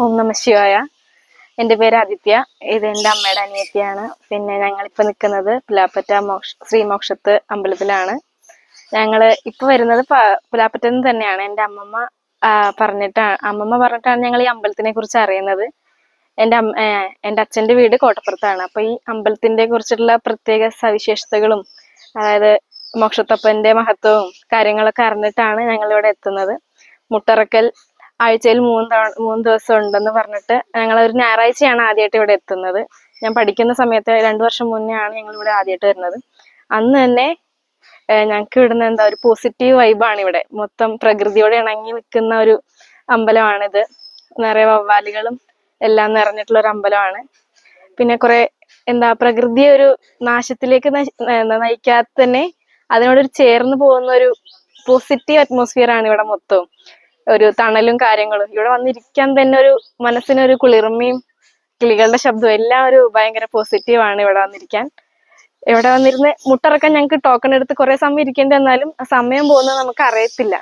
ഓം നമ ശിവായ. എൻ്റെ പേര് ആദിത്യ. ഇത് എൻ്റെ അമ്മയുടെ അനിയത്തിയാണ്. പിന്നെ ഞങ്ങളിപ്പോൾ നിൽക്കുന്നത് പുലാപ്പറ്റ ശ്രീമോക്ഷത്ത് അമ്പലത്തിലാണ്. ഞങ്ങൾ ഇപ്പോൾ വരുന്നത് പുലാപ്പറ്റയിൽ നിന്ന് തന്നെയാണ്. എൻ്റെ അമ്മമ്മ പറഞ്ഞിട്ടാണ് ഞങ്ങൾ ഈ അമ്പലത്തിനെ കുറിച്ച് അറിയുന്നത്. എൻ്റെ അച്ഛൻ്റെ വീട് കോട്ടപ്പുറത്താണ്. അപ്പോൾ ഈ അമ്പലത്തിനെ കുറിച്ചിട്ടുള്ള പ്രത്യേക സവിശേഷതകളും അതായത് മോക്ഷത്തപ്പൻ്റെ മഹത്വവും കാര്യങ്ങളൊക്കെ അറിഞ്ഞിട്ടാണ് ഞങ്ങളിവിടെ എത്തുന്നത്. മുട്ടറക്കൽ ആഴ്ചയിൽ 3 ദിവസം ഉണ്ടെന്ന് പറഞ്ഞിട്ട് ഞങ്ങളൊരു ഞായറാഴ്ചയാണ് ആദ്യമായിട്ട് ഇവിടെ എത്തുന്നത്. ഞാൻ പഠിക്കുന്ന സമയത്ത് 2 വർഷം മുന്നേ ആണ് ഞങ്ങൾ ഇവിടെ ആദ്യമായിട്ട് വരുന്നത്. അന്ന് തന്നെ ഞങ്ങൾക്ക് ഇവിടുന്ന് ഒരു പോസിറ്റീവ് വൈബാണ്. ഇവിടെ മൊത്തം പ്രകൃതിയോട് ഇണങ്ങി നിൽക്കുന്ന ഒരു അമ്പലമാണിത്. നിറയെ വവ്വാലുകളും എല്ലാം നിറഞ്ഞിട്ടുള്ള ഒരു അമ്പലമാണ്. പിന്നെ കുറെ പ്രകൃതിയെ ഒരു നാശത്തിലേക്ക് നയിക്കാതെ തന്നെ അതിനോടൊരു ചേർന്ന് പോകുന്ന ഒരു പോസിറ്റീവ് അറ്റ്മോസ്ഫിയർ ആണ് ഇവിടെ മൊത്തവും. ഒരു തണലും കാര്യങ്ങളും ഇവിടെ വന്നിരിക്കാൻ തന്നെ ഒരു മനസ്സിനൊരു കുളിർമയും കിളികളുടെ ശബ്ദവും എല്ലാം ഒരു ഭയങ്കര പോസിറ്റീവാണ് ഇവിടെ വന്നിരിക്കാൻ. ഇവിടെ വന്നിരുന്ന് മുട്ടിറക്കാൻ ഞങ്ങൾക്ക് ടോക്കൺ എടുത്ത് കുറെ സമയം ഇരിക്കേണ്ടി വന്നാലും ആ സമയം പോകുന്നത് നമുക്ക് അറിയത്തില്ല.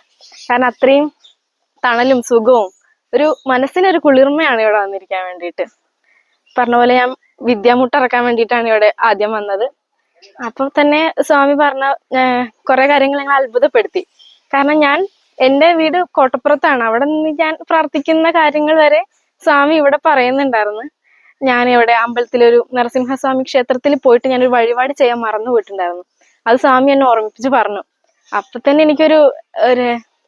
കാരണം അത്രയും തണലും സുഖവും ഒരു മനസ്സിനൊരു കുളിർമയാണ് ഇവിടെ വന്നിരിക്കാൻ വേണ്ടിയിട്ട്. പറഞ്ഞ പോലെ ഞാൻ മുട്ടിറക്കാൻ വേണ്ടിയിട്ടാണ് ഇവിടെ ആദ്യം വന്നത്. അപ്പൊ തന്നെ സ്വാമി പറഞ്ഞ കുറെ കാര്യങ്ങൾ ഞങ്ങൾ അത്ഭുതപ്പെടുത്തി. കാരണം എൻ്റെ വീട് കോട്ടപ്പുറത്താണ്. അവിടെ നിന്ന് ഞാൻ പ്രാർത്ഥിക്കുന്ന കാര്യങ്ങൾ വരെ സ്വാമി ഇവിടെ പറയുന്നുണ്ടായിരുന്നു. ഞാൻ ഇവിടെ അമ്പലത്തിലൊരു നരസിംഹസ്വാമി ക്ഷേത്രത്തിൽ പോയിട്ട് ഞാനൊരു വഴിപാട് ചെയ്യാൻ മറന്നു പോയിട്ടുണ്ടായിരുന്നു. അത് സ്വാമി എന്നെ ഓർമ്മിപ്പിച്ച് പറഞ്ഞു. അപ്പൊ തന്നെ എനിക്കൊരു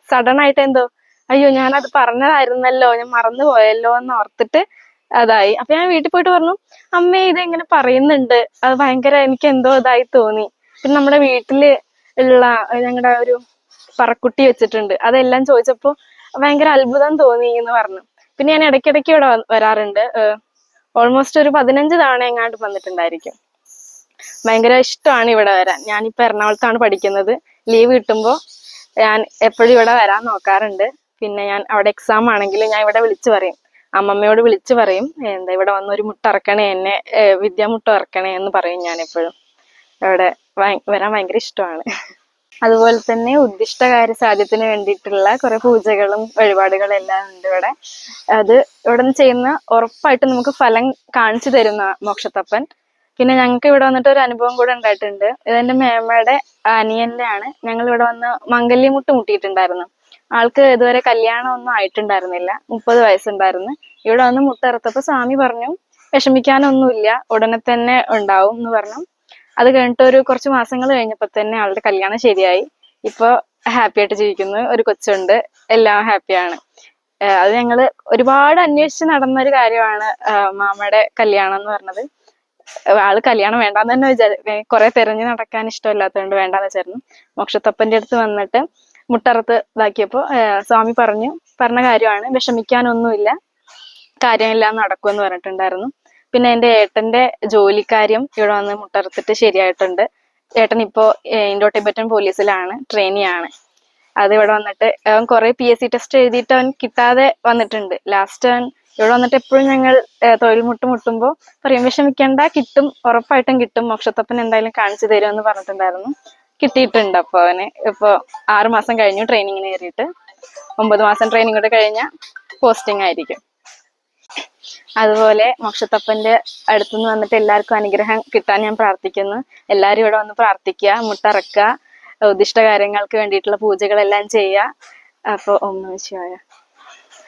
സഡൻ ആയിട്ട് അയ്യോ ഞാനത് പറഞ്ഞതായിരുന്നല്ലോ, ഞാൻ മറന്നു പോയല്ലോ എന്ന് ഓർത്തിട്ട് അതായി. അപ്പൊ ഞാൻ വീട്ടിൽ പോയിട്ട് പറഞ്ഞു, അമ്മേ ഇതെങ്ങനെ പറയുന്നുണ്ട്, അത് ഭയങ്കര എനിക്ക് ഇതായി തോന്നി. പിന്നെ നമ്മുടെ വീട്ടില് ഉള്ള ഞങ്ങളുടെ ഒരു പറക്കുട്ടി വെച്ചിട്ടുണ്ട്, അതെല്ലാം ചോദിച്ചപ്പോ ഭയങ്കര അത്ഭുതം തോന്നി എന്ന് പറഞ്ഞു. പിന്നെ ഞാൻ ഇടയ്ക്കിടയ്ക്ക് ഇവിടെ വരാറുണ്ട്. ഓൾമോസ്റ്റ് ഒരു 15 തവണ എങ്ങാണ്ട് വന്നിട്ടുണ്ടായിരിക്കും. ഭയങ്കര ഇഷ്ടമാണ് ഇവിടെ വരാൻ. ഞാനിപ്പോ എറണാകുളത്താണ് പഠിക്കുന്നത്. ലീവ് കിട്ടുമ്പോൾ ഞാൻ എപ്പോഴും ഇവിടെ വരാൻ നോക്കാറുണ്ട്. പിന്നെ ഞാൻ അവിടെ എക്സാം ആണെങ്കിൽ ഞാൻ ഇവിടെ വിളിച്ചു പറയും, അമ്മമ്മയോട് വിളിച്ചു പറയും, ഇവിടെ വന്നൊരു മുട്ടിറക്കണേ, എന്നെ മുട്ട ഇറക്കണേ എന്ന് പറയും. ഞാൻ എപ്പോഴും ഇവിടെ വരാൻ ഭയങ്കര ഇഷ്ടമാണ്. അതുപോലെ തന്നെ ഉദ്ദിഷ്ടകാര്യ സാധ്യത്തിന് വേണ്ടിയിട്ടുള്ള കുറെ പൂജകളും വഴിപാടുകളും എല്ലാം ഉണ്ട് ഇവിടെ. അത് ഇവിടെ നിന്ന് ചെയ്യുന്ന ഉറപ്പായിട്ട് നമുക്ക് ഫലം കാണിച്ചു തരുന്ന മോക്ഷത്തപ്പൻ. പിന്നെ ഞങ്ങൾക്ക് ഇവിടെ വന്നിട്ട് ഒരു അനുഭവം കൂടെ ഉണ്ടായിട്ടുണ്ട്. ഇതെന്റെ മേമ്മയുടെ അനിയന്റെ ആണ്. ഞങ്ങൾ ഇവിടെ വന്ന് മംഗല്യമുട്ട് മുട്ടിയിട്ടുണ്ടായിരുന്നു. ആൾക്ക് ഇതുവരെ കല്യാണം ഒന്നും ആയിട്ടുണ്ടായിരുന്നില്ല. 30 വയസ്സുണ്ടായിരുന്നു. ഇവിടെ വന്ന് മുട്ടിറത്തപ്പോ സ്വാമി പറഞ്ഞു, വിഷമിക്കാനൊന്നുമില്ല, ഉടനെ തന്നെ ഉണ്ടാവും എന്ന് പറഞ്ഞു. അത് കഴിഞ്ഞിട്ട് കുറച്ച് മാസങ്ങൾ കഴിഞ്ഞപ്പോ തന്നെ ആളുടെ കല്യാണം ശരിയായി. ഇപ്പൊ ഹാപ്പി ആയിട്ട് ജീവിക്കുന്നു. ഒരു കൊച്ചുണ്ട്. എല്ലാം ഹാപ്പിയാണ്. അത് ഞങ്ങള് ഒരുപാട് അന്വേഷിച്ച് നടന്നൊരു കാര്യമാണ് മാമയുടെ കല്യാണം എന്ന് പറഞ്ഞത്. ആള് കല്യാണം വേണ്ടാന്ന് തന്നെ കുറെ തിരഞ്ഞു നടക്കാൻ ഇഷ്ടമില്ലാത്തതുകൊണ്ട് വേണ്ടാന്ന് വെച്ചായിരുന്നു. മോക്ഷത്തപ്പന്റെ അടുത്ത് വന്നിട്ട് മുട്ടറത്ത് ഇതാക്കിയപ്പോ സ്വാമി പറഞ്ഞ കാര്യമാണ്, വിഷമിക്കാനൊന്നുമില്ല, കാര്യമെല്ലാം നടക്കുമെന്ന് പറഞ്ഞിട്ടുണ്ടായിരുന്നു. പിന്നെ എൻ്റെ ഏട്ടന്റെ ജോലിക്കാര്യം ഇവിടെ വന്ന് മുട്ടറുത്തിട്ട് ശരിയായിട്ടുണ്ട്. ഏട്ടൻ ഇപ്പോ ഇൻഡോ ടിബറ്റൻ പോലീസിലാണ്, ട്രെയിനിയാണ്. അത് ഇവിടെ വന്നിട്ട് അവൻ കുറെ PSC ടെസ്റ്റ് എഴുതിയിട്ട് അവൻ കിട്ടാതെ വന്നിട്ടുണ്ട്. ലാസ്റ്റ് അവൻ ഇവിടെ വന്നിട്ട് എപ്പോഴും ഞങ്ങൾ തൊഴിൽ മുട്ടുമ്പോൾ പറയും, വിഷമിക്കേണ്ട, കിട്ടും, ഉറപ്പായിട്ടും കിട്ടും, മോക്ഷത്തപ്പൻ എന്തായാലും കാണിച്ചു തരുമെന്ന് പറഞ്ഞിട്ടുണ്ടായിരുന്നു. കിട്ടിയിട്ടുണ്ട്. അപ്പൊ അവന് ഇപ്പൊ 6 മാസം കഴിഞ്ഞു ട്രെയിനിങ്ങിന് കയറിയിട്ട്. 9 മാസം ട്രെയിനിങ് കൂടെ കഴിഞ്ഞാൽ പോസ്റ്റിംഗ് ആയിരിക്കും. അതുപോലെ മോക്ഷത്തപ്പന്റെ അടുത്തുനിന്ന് വന്നിട്ട് എല്ലാവർക്കും അനുഗ്രഹം കിട്ടാൻ ഞാൻ പ്രാർത്ഥിക്കുന്നു. എല്ലാവരും ഇവിടെ വന്ന് പ്രാർത്ഥിക്കുക, മുട്ടിറക്കുക, ഉദ്ദിഷ്ട കാര്യങ്ങൾക്ക് വേണ്ടിയിട്ടുള്ള പൂജകളെല്ലാം ചെയ്യുക. അപ്പോൾ ഓം നമഃ ശിവായ.